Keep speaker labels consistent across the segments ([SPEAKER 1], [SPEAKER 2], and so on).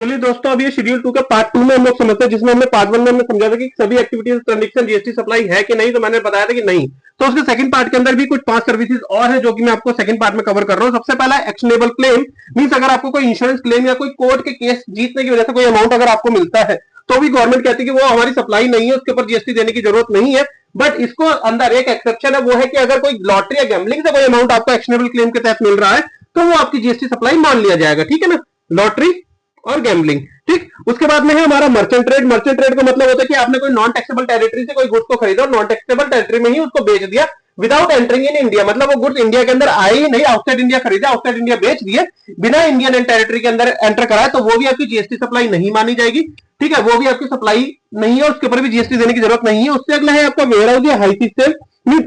[SPEAKER 1] चलिए दोस्तों, अब ये शेड्यूल 2 के पार्ट 2 में हम लोग समझते हैं, जिसमें हमने पार्ट 1 में हमने समझा था कि सभी एक्टिविटीज ट्रांजेक्शन जीएसटी सप्लाई है कि नहीं, तो मैंने बताया था कि नहीं। तो उसके सेकंड पार्ट के अंदर भी कुछ 5 सर्विसेज और है जो कि मैं आपको सेकंड पार्ट में कवर कर रहा हूँ। सबसे पहला एक्शनेबल क्लेम, मींस अगर आपको कोई इंश्योरेंस क्लेम या कोई कोर्ट के केस जीतने की वजह से कोई अमाउंट अगर आपको मिलता है, तो भी गवर्नमेंट कहती है कि वो हमारी सप्लाई नहीं है, उसके ऊपर जीएसटी देने की जरूरत नहीं है। बट इसको अंदर एक एक्सेप्शन है, वो है कि अगर कोई लॉटरी या गैम्बलिंग से कोई अमाउंट आपको एक्शनेबल क्लेम के तहत मिल रहा है, तो वो आपकी जीएसटी सप्लाई मान लिया जाएगा। ठीक है ना, लॉटरी और गैम्बलिंग। ठीक, उसके बाद में है हमारा मर्चेंट ट्रेड। मर्चेंट ट्रेड का मतलब होता है कि आपने कोई नॉन टैक्सेबल टेरिटरी से कोई गुड्स को खरीदा और नॉन टैक्सेबल टेरिटरी में ही उसको बेच दिया विदाउट एंटरिंग इन इंडिया, मतलब वो गुड्स इंडिया के अंदर आए ही नहीं, आउटसाइड इंडिया खरीदे, आउटसाइड इंडिया बेच दिए, बिना इंडियन टेरिटरी के अंदर एंटर कराए, तो वो भी आपकी जीएसटी सप्लाई नहीं मानी जाएगी। ठीक है, वो भी आपकी सप्लाई नहीं है, उसके ऊपर भी जीएसटी देने की जरूरत नहीं है। उससे अगला है आपका वेयर हाउस या हाई सिस्टम।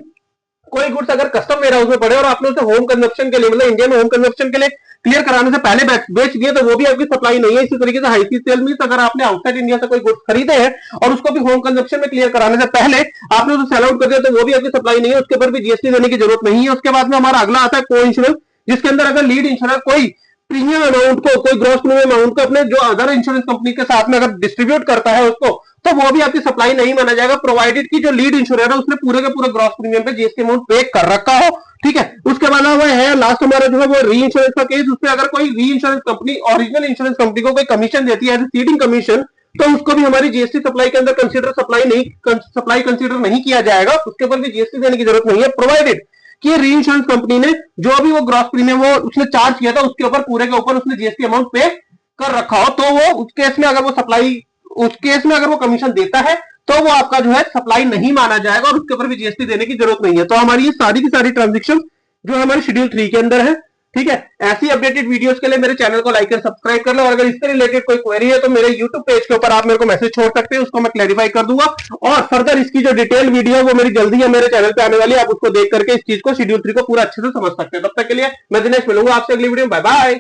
[SPEAKER 1] कोई गुड्स अगर कस्टम वेयर हाउस में पड़े और आपने उसे होम कंजप्शन के लिए, मतलब इंडिया में होम कंजप्शन के लिए क्लियर कराने से पहले बेच दिए, तो वो भी आपकी सप्लाई नहीं है। इसी तरीके से हाई सेल मीन अगर आपने आउटसाइड इंडिया से कोई गुड्स खरीदे हैं और उसको भी होम कंजप्शन में क्लियर कराने से पहले आपने उसे सेल आउट कर दिया, तो वो भी आपकी सप्लाई नहीं है, उसके ऊपर भी जीएसटी देने की जरूरत नहीं है। उसके बाद में हमारा अगला आता है को इंश्योरेंस, जिसके अंदर अगर लीड इंश्योरेंस कोई प्रीमियम अमाउंट को, कोई ग्रॉस प्रीमियम अमाउंट को अपने जो अदर इंश्योरेंस कंपनी के साथ में अगर डिस्ट्रीब्यूट करता है उसको, तो वो भी आपकी सप्लाई नहीं माना जाएगा, प्रोवाइडेड की जो लीड इंश्योरेंस है उसने पूरे के पूरे ग्रॉस प्रीमियम पे जीएसटी अमाउंट पे कर रखा हो। ठीक है, उसके बाद वो है लास्ट हमारा जो है वो री इंश्योरेंस का केस। उसमें अगर कोई री insurance company original insurance company को कोई कमीशन देती है, सीडिंग कमीशन, तो उसको भी हमारी जीएसटी सप्लाई के अंदर सप्लाई कंसिडर नहीं किया जाएगा, उसके ऊपर भी जीएसटी देने की जरूरत नहीं है, प्रोवाइडेड कि री इंश्योरेंस कंपनी ने जो भी वो ग्रॉस प्रीमियम वो उसने चार्ज किया था उसके ऊपर पूरे के ऊपर उसने जीएसटी अमाउंट पे कर रखा हो, तो वो उस केस में अगर वो सप्लाई, उस केस में अगर वो कमीशन देता है, तो वो आपका जो है सप्लाई नहीं माना जाएगा और उसके ऊपर भी जीएसटी देने की जरूरत नहीं है। तो हमारी ये सारी की सारी ट्रांजेक्शन जो हमारे शेड्यूल 3 के अंदर है। ठीक है, ऐसी अपडेटेड वीडियोस के लिए मेरे चैनल को लाइक और सब्सक्राइब कर लो, और अगर इससे रिलेटेड कोई क्वेरी है तो मेरे यूट्यूब पेज के ऊपर आप मेरे को मैसेज छोड़ सकते हैं, उसको मैं क्लैरिफाई कर दूंगा। और फर्दर इसकी जो डिटेल वीडियो है वो मेरी जल्दी है मेरे चैनल पे आने वाली है, आप उसको देख करके इस चीज को शेड्यूल 3 को पूरा अच्छे से समझ सकते हैं। तब तक के लिए मैं दिनेश मिलूंगा आपसे अगली वीडियो में। Bye bye.